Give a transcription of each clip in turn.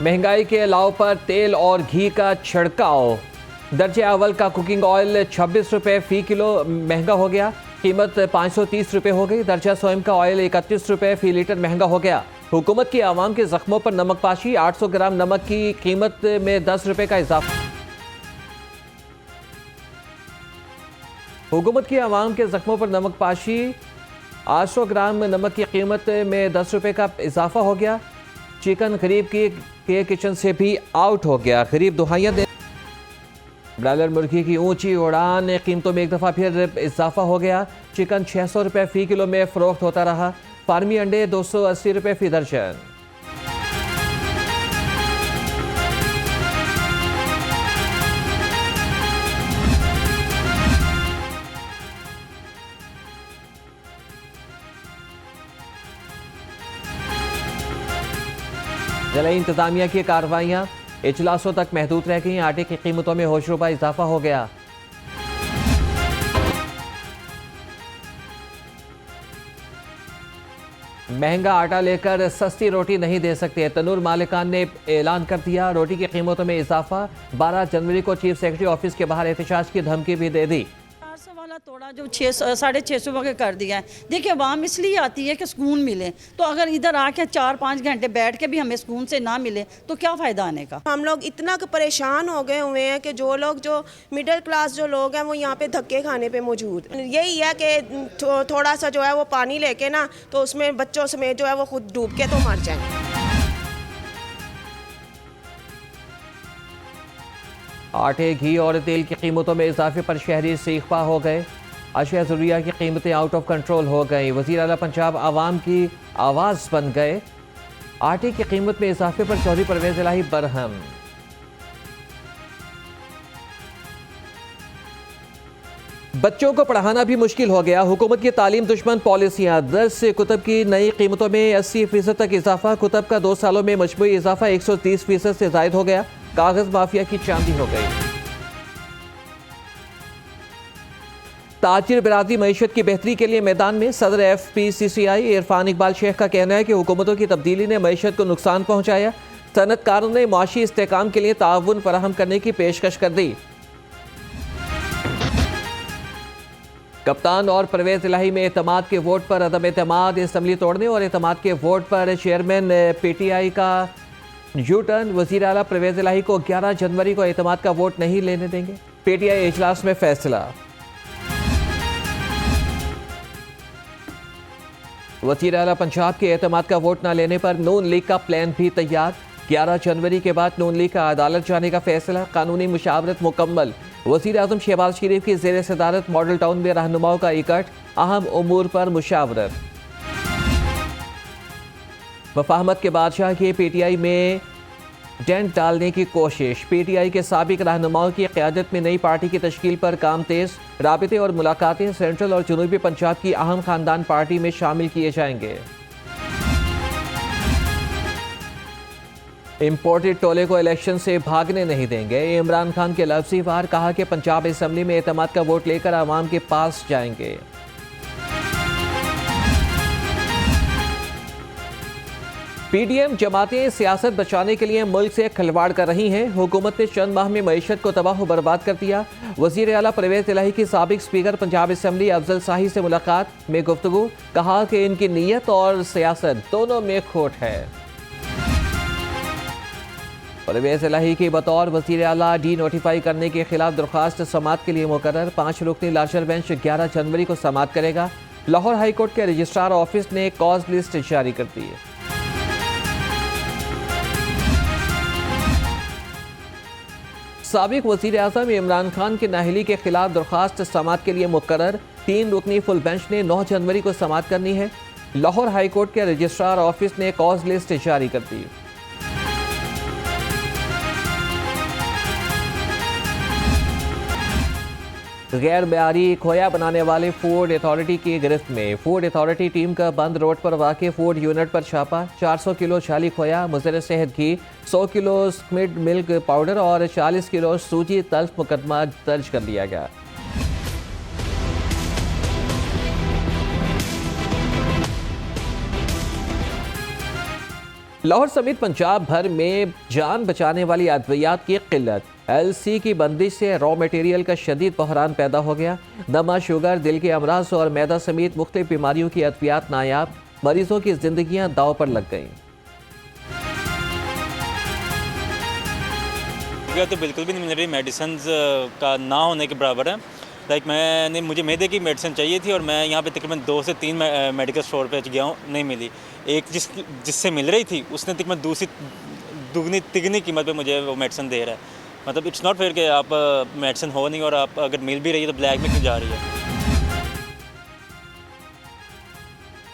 महंगाई के अलाव पर तेल और घी का छिड़काव। दर्जे अव्वल का कुकिंग ऑयल 26 रुपये फी किलो महंगा हो गया, कीमत 530 रुपये हो गई। दर्जा सोयाबीन का ऑयल 31 रुपये फी लीटर महंगा हो गया। हुकूमत की आवाम के जख्मों पर नमकपाशी, 800 ग्राम नमक की कीमत में 10 रुपये का इजाफा। हुकूमत की आवाम के जख्मों पर नमकपाशी, 800 ग्राम नमक की कीमत में 10 रुपये का इजाफा हो गया। चिकन गरीब के किचन से भी आउट हो गया, गरीब दुहाइयां दे। ब्रायलर मुर्गी की ऊंची उड़ान, कीमतों में एक दफ़ा फिर इजाफा हो गया। चिकन 600 रुपये फी किलो में फरोख्त होता रहा। फार्मी अंडे 280 रुपये फी दर्जन। ज़िला इंतजामिया की कार्रवाइयाँ इजलासों तक महदूद रह गई। आटे की कीमतों में होशरुबा इजाफा हो गया। महंगा आटा लेकर सस्ती रोटी नहीं दे सकते, तनूर मालिकान ने ऐलान कर दिया। रोटी की कीमतों में इजाफा। 12 जनवरी को चीफ सेक्रेटरी ऑफिस के बाहर एहतजाज की धमकी भी दे दी। 400 वाला तोड़ा जो 650 का कर दिया है। देखिए आवाम इसलिए आती है कि सुकून मिले, तो अगर इधर आके 4-5 घंटे बैठ के भी हमें सुकून से ना मिले तो क्या फ़ायदा आने का। हम लोग इतना परेशान हो गए हुए हैं कि जो मिडिल क्लास जो लोग हैं वो यहाँ पे धक्के खाने पे मौजूद। यही है कि थोड़ा सा जो है वो पानी लेके ना तो उसमें बच्चों समेत जो है वो खुद डूब के तो मर जाए। आटे, घी और तेल की कीमतों में इजाफे पर शहरी सीखपा हो गए। अशिया ज़रूरिया की कीमतें आउट ऑफ कंट्रोल हो गई। वज़ीर आला पंजाब आवाम की आवाज़ बन गए। आटे की कीमत में इजाफे पर चौधरी परवेज़ इलाही बरहम। बच्चों को पढ़ाना भी मुश्किल हो गया। हुकूमत की तालीम दुश्मन पॉलिसियाँ। 10 कुतब की नई कीमतों में 80% तक इजाफा। कुतब का 2 सालों में मजमूई इजाफा 130% से जायद हो गया। कागज माफिया की चांदी हो गई। ताजिर बिरादरी मईशत की बेहतरी के लिए मैदान में। सदर FPCCI इरफान इकबाल शेख का कहना है कि हुकूमतों की तब्दीली ने मईशत को नुकसान पहुंचाया। सनतकारों ने मुआशी इस्तेकाम के लिए ताउन फराहम करने की पेशकश कर दी। कप्तान और परवेज इलाही में एतमाद के वोट पर अदम एतमाद। असम्बली तोड़ने और एतमाद के वोट पर चेयरमैन PTI का यू टर्न। वज़ीर आला परवेज इलाही को 11 जनवरी को एतमाद का वोट नहीं लेने देंगे। PTI इजलास में फैसला। वज़ीर आला पंजाब के एतमाद का वोट न लेने पर नून लीग का प्लान भी तैयार। 11 जनवरी के बाद नून लीग का अदालत जाने का फैसला। कानूनी मुशावरत मुकम्मल। वज़ीर आज़म शहबाज शरीफ की ज़ेर सदारत मॉडल टाउन में रहनुमाओं का इकट्ठ। अहम उमूर पर मुशावरत। वफाहमत के बादशाह की PTI में डेंट डालने की कोशिश। PTI के साबिक रहनुमाओं की क़यादत में नई पार्टी की तश्कील पर काम तेज। राबिते और मुलाकातें सेंट्रल और जनूबी पंजाब की अहम खानदान पार्टी में शामिल किए जाएंगे। इम्पोर्टेड टोले को इलेक्शन से भागने नहीं देंगे। इमरान खान के लफ्ज़ी वार। कहा कि पंजाब असम्बली में एतमाद का वोट लेकर आवाम के पास जाएंगे। PDM जमातें सियासत बचाने के लिए मुल्क से खिलवाड़ कर रही हैं। हुकूमत ने चंद माह में मईशत को तबाह बर्बाद कर दिया। वज़ीर आला परवेज़ इलाही की साबिक स्पीकर पंजाब असम्बली अफजल शाही से मुलाकात में गुफ्तगू। कहा कि इनकी नीयत और सियासत दोनों में खोट है। परवेज़ इलाही की बतौर वज़ीर आला डी नोटिफाई करने के खिलाफ दरख्वास्त समाअत के लिए मुकर्रर। 5 रुकनी लार्जर बेंच 11 जनवरी को समाअत करेगा। लाहौर हाई कोर्ट के रजिस्ट्रार ऑफिस ने कॉज लिस्ट जारी कर दी है। साबिक वज़ीर आज़म इमरान खान की नाअहली के खिलाफ दरख्वास्त समाअत के लिए मुकर्रर। 3 रुकनी फुल बेंच ने 9 जनवरी को समाअत करनी है। लाहौर हाई कोर्ट के रजिस्ट्रार ऑफिस ने कॉज लिस्ट जारी कर दी। गैर मेयारी खोया बनाने वाले फूड अथॉरिटी की गिरफ्त में। फूड अथॉरिटी टीम का बंद रोड पर वाक़ फूड यूनिट पर छापा। 400 किलो जाली खोया, मुज़र सेहत घी, 100 किलो स्किम्ड मिल्क पाउडर और 40 किलो सूजी तल्फ मुकदमा दर्ज कर लिया गया। लाहौर समेत पंजाब भर में जान बचाने वाली अद्वियात की किल्लत, LC की बंदिश से रॉ मटेरियल का शदीद बहरान पैदा हो गया। दमा, शुगर, दिल के अमराज और मैदा समेत मुख्तलिफ बीमारियों की अद्वियात नायाब, मरीजों की जिंदगियां दांव पर लग गईं। तो बिल्कुल भी नहीं मिल रही, मेडिसिन का ना होने के बराबर है। मुझे मैदे की मेडिसिन चाहिए थी और मैं यहाँ पे तकरीबन 2 से 3 मेडिकल स्टोर पे गया हूँ, नहीं मिली। एक जिससे मिल रही थी उसने तकरीबन दुगनी तिगनी कीमत पे मुझे वो मेडिसिन दे रहा है। मतलब इट्स नॉट फेयर कि आप मेडिसिन हो नहीं और आप अगर मिल भी रही है तो ब्लैक में क्यों जा रही है।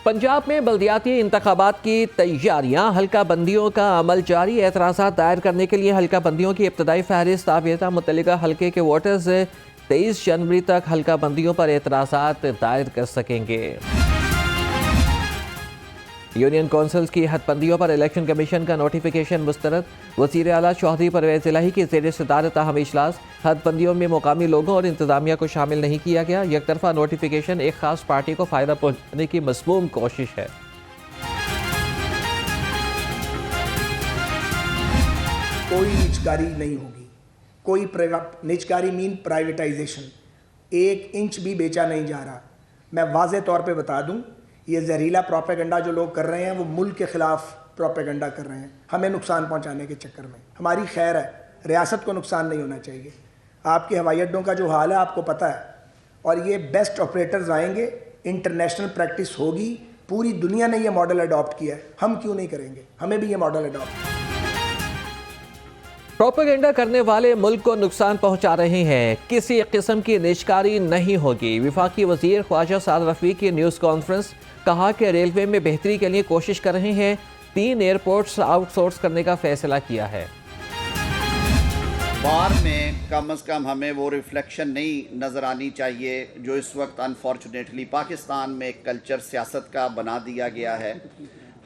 पंजाब में बल्दियाती इंतखाबात की तैयारियां, हल्का बंदियों का अमल जारी। एतराज़ात दायर करने के लिए हल्का बंदियों की इब्तदाई फहरिस्त आवेदा। मुतल्लिका हल्के के वोटर्स 23 जनवरी तक हल्का बंदियों पर एतराज़ात दायर कर सकेंगे। यूनियन कौंसिल्स की हदबंदियों पर इलेक्शन कमीशन का नोटिफिकेशन मुस्तरद। वज़ीर आला चौधरी परवेज़ इलाही की ज़ेर सदारत अहम इजलास। हदबंदियों में मुकामी लोगों और इंतजामिया को शामिल नहीं किया गया। एक तरफा नोटिफिकेशन एक खास पार्टी को फ़ायदा पहुँचाने की मज़मूम कोशिश है। कोई निजकारी नहीं होगी, कोई निजकारी मीन प्राइवेटाइजेशन। 1 इंच भी बेचा नहीं जा रहा। मैं वाज़े तौर पे बता दूं, ये जहरीला प्रोपेगेंडा जो लोग कर रहे हैं वो मुल्क के ख़िलाफ़ प्रोपेगेंडा कर रहे हैं, हमें नुकसान पहुंचाने के चक्कर में। हमारी खैर है, रियासत को नुकसान नहीं होना चाहिए। आपके हवाई अड्डों का जो हाल है आपको पता है, और ये बेस्ट ऑपरेटर्स आएंगे, इंटरनेशनल प्रैक्टिस होगी। पूरी दुनिया ने ये मॉडल अडॉप्ट किया है, हम क्यों नहीं करेंगे? हमें भी ये मॉडल अडॉप्ट। प्रोपेगेंडा करने वाले मुल्क को नुकसान पहुंचा रहे हैं, किसी किस्म की निजकारी नहीं होगी। वफाकी वजीर ख्वाजा साद रफीक की न्यूज़ कॉन्फ्रेंस, कहा कि रेलवे में बेहतरी के लिए कोशिश कर रहे हैं। 3 एयरपोर्ट्स आउटसोर्स करने का फैसला किया है। बार में कम अज़ कम हमें वो रिफ्लेक्शन नहीं नज़र आनी चाहिए जो इस वक्त अनफॉर्चुनेटली पाकिस्तान में एक कल्चर सियासत का बना दिया गया है।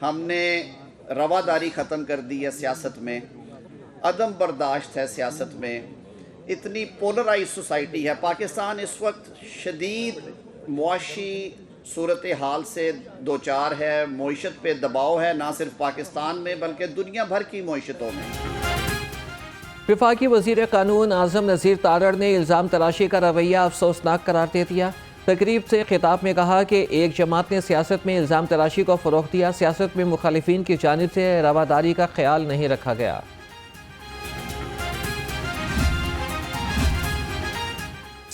हमने रवादारी ख़त्म कर दी है सियासत में, अदम बर्दाश्त है सियासत में। इतनी पोलराइज सोसाइटी है पाकिस्तान, इस वक्त शदीद मुआशी सूरत हाल से दो चार है। मईशत पे दबाव है, ना सिर्फ पाकिस्तान में बल्कि दुनिया भर की मईशतों में। वफाकी वज़ीर कानून आज़म नज़ीर तारड़ ने इल्ज़ाम तराशी का रवैया अफसोसनाक करार दे दिया। तकरीब से खिताब में कहा कि एक जमात ने सियासत में इल्ज़ाम तराशी को फ़रोग़ दिया। सियासत में मुखालिफिन की जानिब से रवादारी का ख्याल नहीं रखा गया।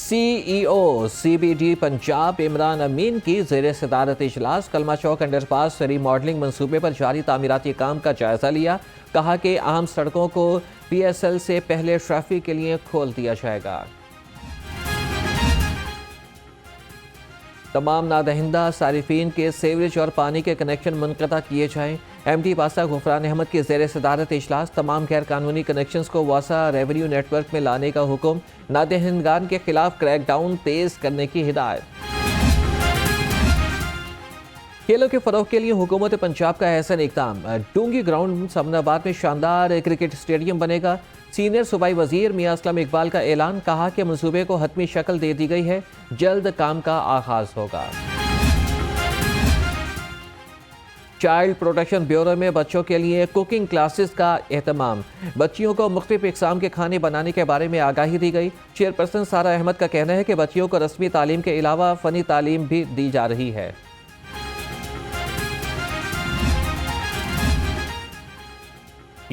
CEO CBD पंजाब इमरान अमीन की ज़ेर सदारत इजलास। कलमा चौक अंडरपास रीमॉडलिंग मनसूबे पर जारी तामीराती काम का जायज़ा लिया। कहा कि आम सड़कों को PSL से पहले ट्रैफिक के लिए खोल दिया जाएगा। तमाम नादहिंदा सारिफीन के सीवरेज और पानी के कनेक्शन मुनक़ता किए जाएँ। MD बासा गुफरान अहमद की ज़ेर सदारत इजलास। तमाम गैर कानूनी कनेक्शंस को वासा रेवेन्यू नेटवर्क में लाने का हुक्म। नादहिंदगान के खिलाफ क्रैकडाउन तेज़ करने की हिदायत। खेलों के फ़रोग़ के लिए हुकूमत पंजाब का अहसन इक़दाम। डूंगी ग्राउंड समनाबाद में शानदार क्रिकेट स्टेडियम बनेगा। सीनियर सूबाई वज़ीर मियां असलम इकबाल का ऐलान। कहा कि मनसूबे को हतमी शक्ल दे दी गई है, जल्द काम का आगाज़ होगा। चाइल्ड प्रोटेक्शन ब्यूरो में बच्चों के लिए कुकिंग क्लासेस का एहतमाम। बच्चियों को मुख्तलिफ इक़साम के खाने बनाने के बारे में आगाही दी गई। चेयरपर्सन सारा अहमद का कहना है कि बच्चियों को रस्मी तालीम के अलावा फ़नी तालीम भी दी जा रही है।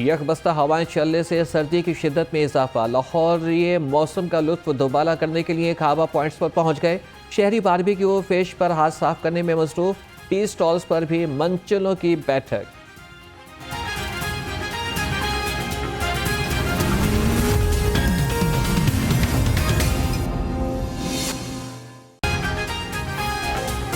यकबस्ता हवाएं चलने से सर्दी की शिद्दत में इजाफा। लाहौर ये मौसम का लुत्फ दोबाला करने के लिए खाबा पॉइंट्स पर पहुंच गए। शहरी बारबेक्यू फिश पर हाथ साफ करने में मसरूफ। टी स्टॉल्स पर भी मंचलों की बैठक।